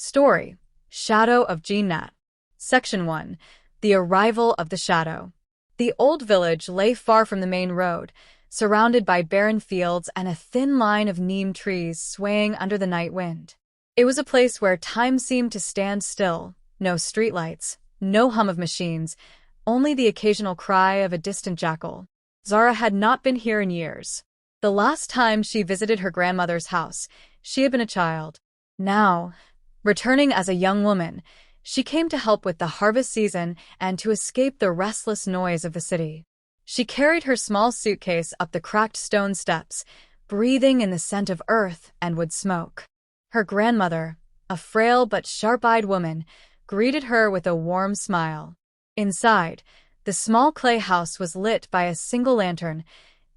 Story: Shadow of Jinat. Section 1. The Arrival of the Shadow. The old village lay far from the main road, surrounded by barren fields and a thin line of neem trees swaying under the night wind. It was a place where time seemed to stand still, no streetlights, no hum of machines, only the occasional cry of a distant jackal. Zara had not been here in years. The last time she visited her grandmother's house, she had been a child. Now, returning as a young woman, she came to help with the harvest season and to escape the restless noise of the city. She carried her small suitcase up the cracked stone steps, breathing in the scent of earth and wood smoke. Her grandmother, a frail but sharp-eyed woman, greeted her with a warm smile. Inside, the small clay house was lit by a single lantern,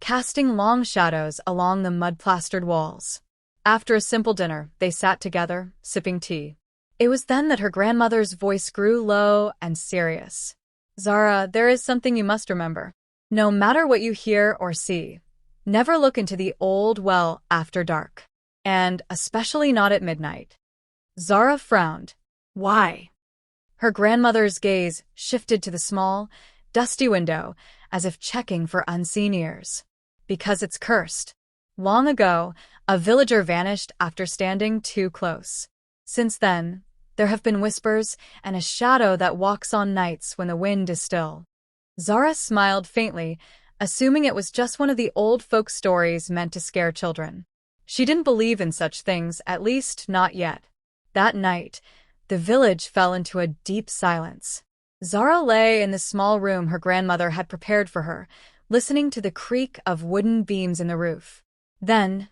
casting long shadows along the mud-plastered walls. After a simple dinner, they sat together, sipping tea. It was then that her grandmother's voice grew low and serious. "Zara, there is something you must remember. No matter what you hear or see, never look into the old well after dark. And especially not at midnight." Zara frowned. "Why?" Her grandmother's gaze shifted to the small, dusty window, as if checking for unseen ears. "Because it's cursed. Long ago, a villager vanished after standing too close. Since then, there have been whispers and a shadow that walks on nights when the wind is still." Zara smiled faintly, assuming it was just one of the old folk stories meant to scare children. She didn't believe in such things, at least not yet. That night, the village fell into a deep silence. Zara lay in the small room her grandmother had prepared for her, listening to the creak of wooden beams in the roof. Then,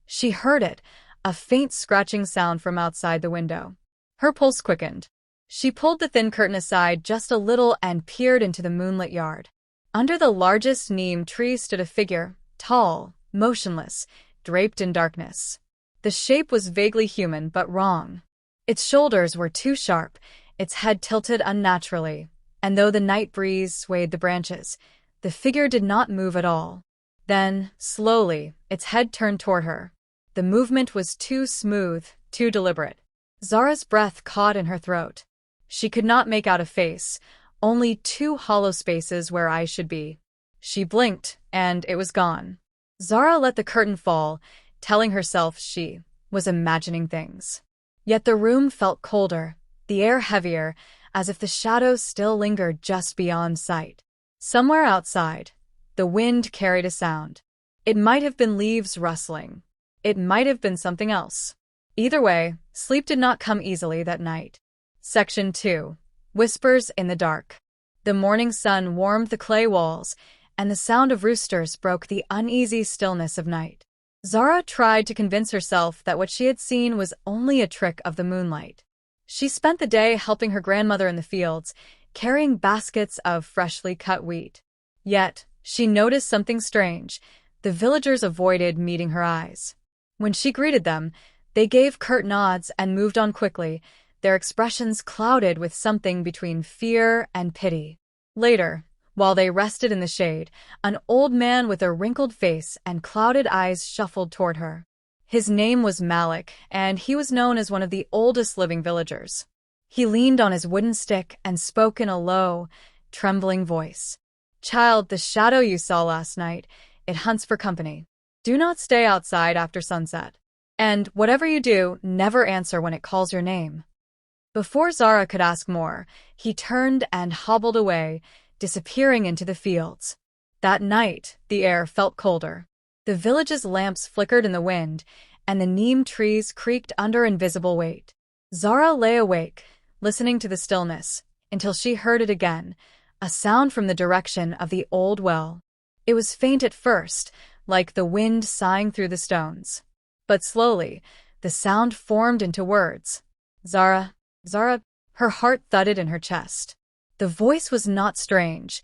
she heard it, a faint scratching sound from outside the window. Her pulse quickened. She pulled the thin curtain aside just a little and peered into the moonlit yard. Under the largest neem tree stood a figure, tall, motionless, draped in darkness. The shape was vaguely human, but wrong. Its shoulders were too sharp, its head tilted unnaturally, and though the night breeze swayed the branches, the figure did not move at all. Then, slowly, its head turned toward her. The movement was too smooth, too deliberate. Zara's breath caught in her throat. She could not make out a face, only two hollow spaces where eyes should be. She blinked, and it was gone. Zara let the curtain fall, telling herself she was imagining things. Yet the room felt colder, the air heavier, as if the shadows still lingered just beyond sight. Somewhere outside, the wind carried a sound. It might have been leaves rustling. It might have been something else. Either way, sleep did not come easily that night. Section 2. Whispers in the Dark. The morning sun warmed the clay walls, and the sound of roosters broke the uneasy stillness of night. Zara tried to convince herself that what she had seen was only a trick of the moonlight. She spent the day helping her grandmother in the fields, carrying baskets of freshly cut wheat. Yet, she noticed something strange. The villagers avoided meeting her eyes. When she greeted them, they gave curt nods and moved on quickly, their expressions clouded with something between fear and pity. Later, while they rested in the shade, an old man with a wrinkled face and clouded eyes shuffled toward her. His name was Malik, and he was known as one of the oldest living villagers. He leaned on his wooden stick and spoke in a low, trembling voice. "Child, the shadow you saw last night, it hunts for company. Do not stay outside after sunset. And whatever you do, never answer when it calls your name." Before Zara could ask more, he turned and hobbled away, disappearing into the fields. That night, the air felt colder. The village's lamps flickered in the wind, and the neem trees creaked under invisible weight. Zara lay awake, listening to the stillness, until she heard it again, a sound from the direction of the old well. It was faint at first, like the wind sighing through the stones. But slowly, the sound formed into words. "Zara, Zara." Her heart thudded in her chest. The voice was not strange.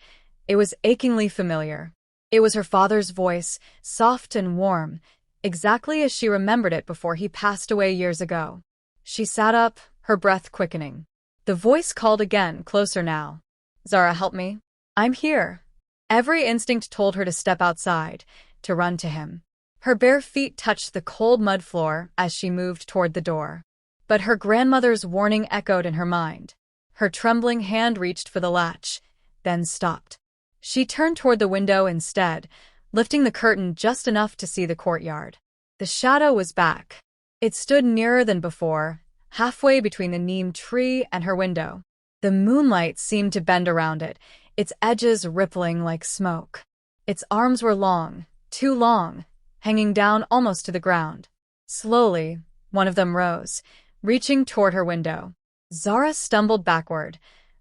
It was achingly familiar. It was her father's voice, soft and warm, exactly as she remembered it before he passed away years ago. She sat up, her breath quickening. The voice called again, closer now. "Zara, help me. I'm here." Every instinct told her to step outside, to run to him. Her bare feet touched the cold mud floor as she moved toward the door. But her grandmother's warning echoed in her mind. Her trembling hand reached for the latch, then stopped. She turned toward the window instead, lifting the curtain just enough to see the courtyard. The shadow was back. It stood nearer than before, halfway between the neem tree and her window. The moonlight seemed to bend around it, its edges rippling like smoke. Its arms were long, too long, hanging down almost to the ground. Slowly, one of them rose, reaching toward her window. Zara stumbled backward,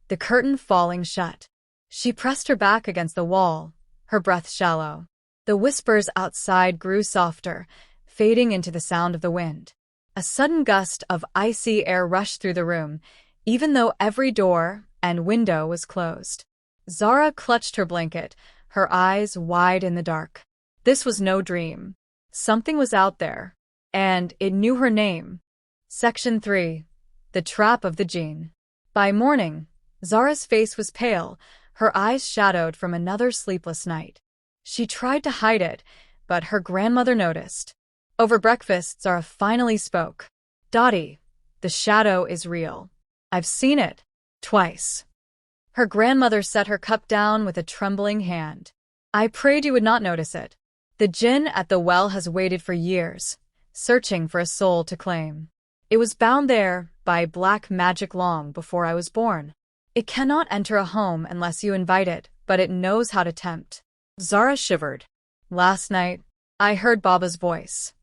the curtain falling shut. She pressed her back against the wall, her breath shallow. The whispers outside grew softer, fading into the sound of the wind. A sudden gust of icy air rushed through the room, even though every door and window was closed. Zara clutched her blanket, her eyes wide in the dark. This was no dream. Something was out there, and it knew her name. Section 3. The Trap of the Jinn. By morning, Zara's face was pale, her eyes shadowed from another sleepless night. She tried to hide it, but her grandmother noticed. Over breakfast, Zara finally spoke. "Dottie, the shadow is real. I've seen it. Twice." Her grandmother set her cup down with a trembling hand. "I prayed you would not notice it. The jinn at the well has waited for years, searching for a soul to claim. It was bound there by black magic long before I was born. It cannot enter a home unless you invite it, but it knows how to tempt." Zara shivered. "Last night, I heard Baba's voice."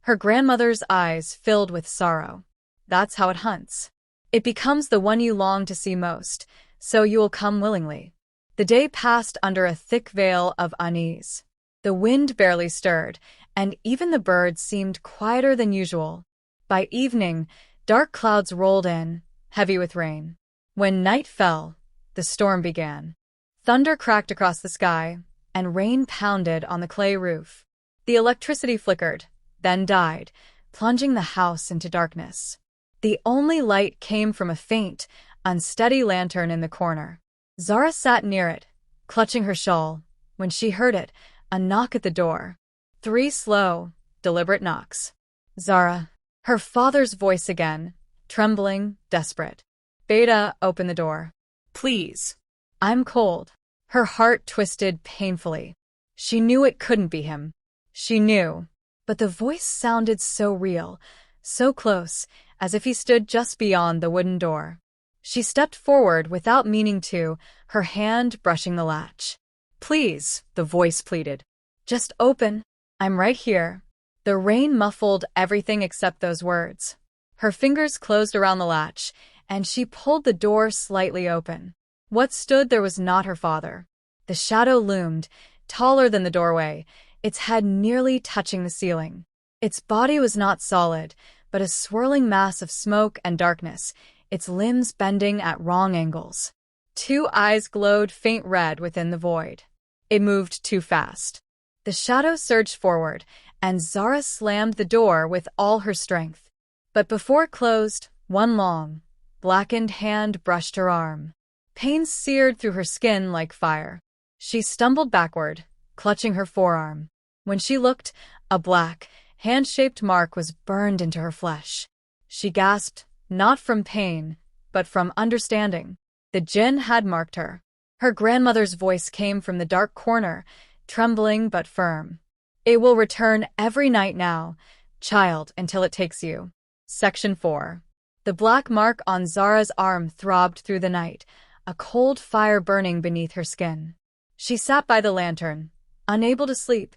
Her grandmother's eyes filled with sorrow. "That's how it hunts. It becomes the one you long to see most, so you will come willingly." The day passed under a thick veil of unease. The wind barely stirred, and even the birds seemed quieter than usual. By evening, dark clouds rolled in, heavy with rain. When night fell, the storm began. Thunder cracked across the sky, and rain pounded on the clay roof. The electricity flickered, then died, plunging the house into darkness. The only light came from a faint, unsteady lantern in the corner. Zara sat near it, clutching her shawl, when she heard it, a knock at the door. 3 slow, deliberate knocks. "Zara." Her father's voice again, trembling, desperate. "Beta, open the door. Please. I'm cold." Her heart twisted painfully. She knew it couldn't be him. She knew. But the voice sounded so real, so close, as if he stood just beyond the wooden door. She stepped forward without meaning to, her hand brushing the latch. "Please," the voice pleaded. "Just open. I'm right here." The rain muffled everything except those words. Her fingers closed around the latch, and she pulled the door slightly open. What stood there was not her father. The shadow loomed, taller than the doorway, its head nearly touching the ceiling. Its body was not solid, but a swirling mass of smoke and darkness, its limbs bending at wrong angles. 2 eyes glowed faint red within the void. It moved too fast. The shadow surged forward, and Zara slammed the door with all her strength. But before it closed, one long, blackened hand brushed her arm. Pain seared through her skin like fire. She stumbled backward, clutching her forearm. When she looked, a black, hand-shaped mark was burned into her flesh. She gasped, not from pain, but from understanding. The jinn had marked her. Her grandmother's voice came from the dark corner, trembling but firm. "It will return every night now, child, until it takes you." Section 4. The black mark on Zara's arm throbbed through the night, a cold fire burning beneath her skin. She sat by the lantern, unable to sleep,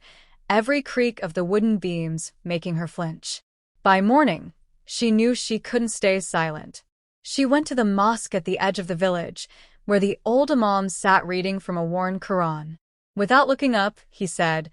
every creak of the wooden beams making her flinch. By morning, she knew she couldn't stay silent. She went to the mosque at the edge of the village, where the old imam sat reading from a worn Quran. Without looking up, he said,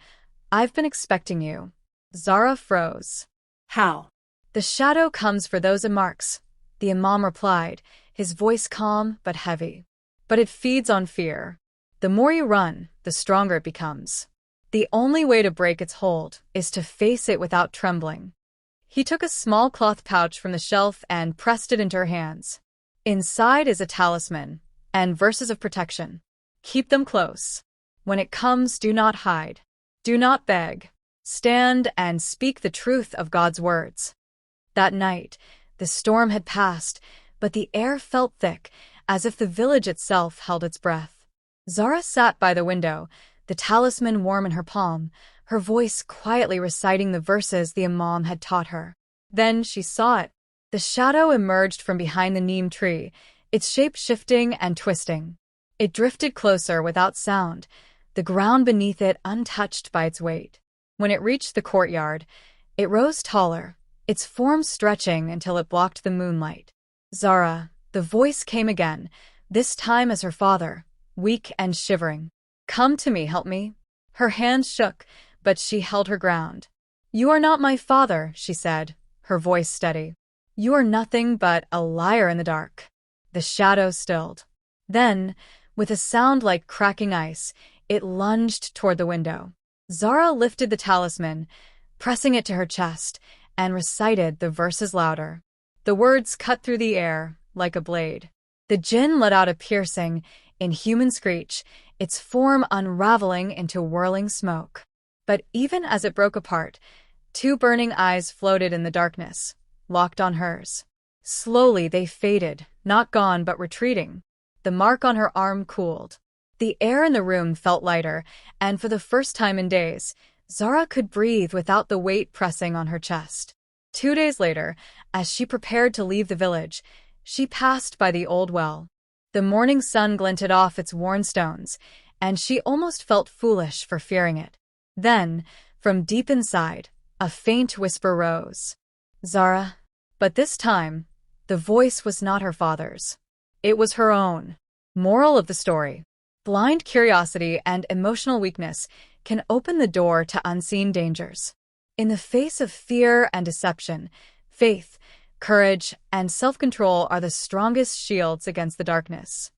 "I've been expecting you." Zara froze. "How?" "The shadow comes for those it marks," the imam replied, his voice calm but heavy. "But it feeds on fear. The more you run, the stronger it becomes. The only way to break its hold is to face it without trembling." He took a small cloth pouch from the shelf and pressed it into her hands. "Inside is a talisman and verses of protection. Keep them close. When it comes, do not hide. Do not beg. Stand and speak the truth of God's words." That night, The storm had passed, but the air felt thick, as if the village itself held its breath. Zara sat by the window, the talisman warm in her palm, her voice quietly reciting the verses the Imam had taught her. Then she saw it. The shadow emerged from behind the neem tree, its shape shifting and twisting. It drifted closer without sound, the ground beneath it untouched by its weight. When it reached the courtyard, it rose taller, its form stretching until it blocked the moonlight. Zara, the voice came again, this time as her father, weak and shivering. Come to me, help me. Her hands shook, but she held her ground. You are not my father, she said, her voice steady. You are nothing but a liar in the dark. The shadow stilled. Then, with a sound like cracking ice, it lunged toward the window. Zara lifted the talisman, pressing it to her chest, and recited the verses louder. The words cut through the air like a blade. The jinn let out a piercing, inhuman screech, its form unraveling into whirling smoke. But even as it broke apart, two burning eyes floated in the darkness, locked on hers. Slowly they faded, not gone but retreating. The mark on her arm cooled. The air in the room felt lighter, and for the first time in days, Zara could breathe without the weight pressing on her chest. 2 days later, as she prepared to leave the village, she passed by the old well. The morning sun glinted off its worn stones, and she almost felt foolish for fearing it. Then, from deep inside, a faint whisper rose. Zara. But this time, the voice was not her father's. It was her own. Moral of the story: blind curiosity and emotional weakness can open the door to unseen dangers. In the face of fear and deception, faith, courage, and self-control are the strongest shields against the darkness.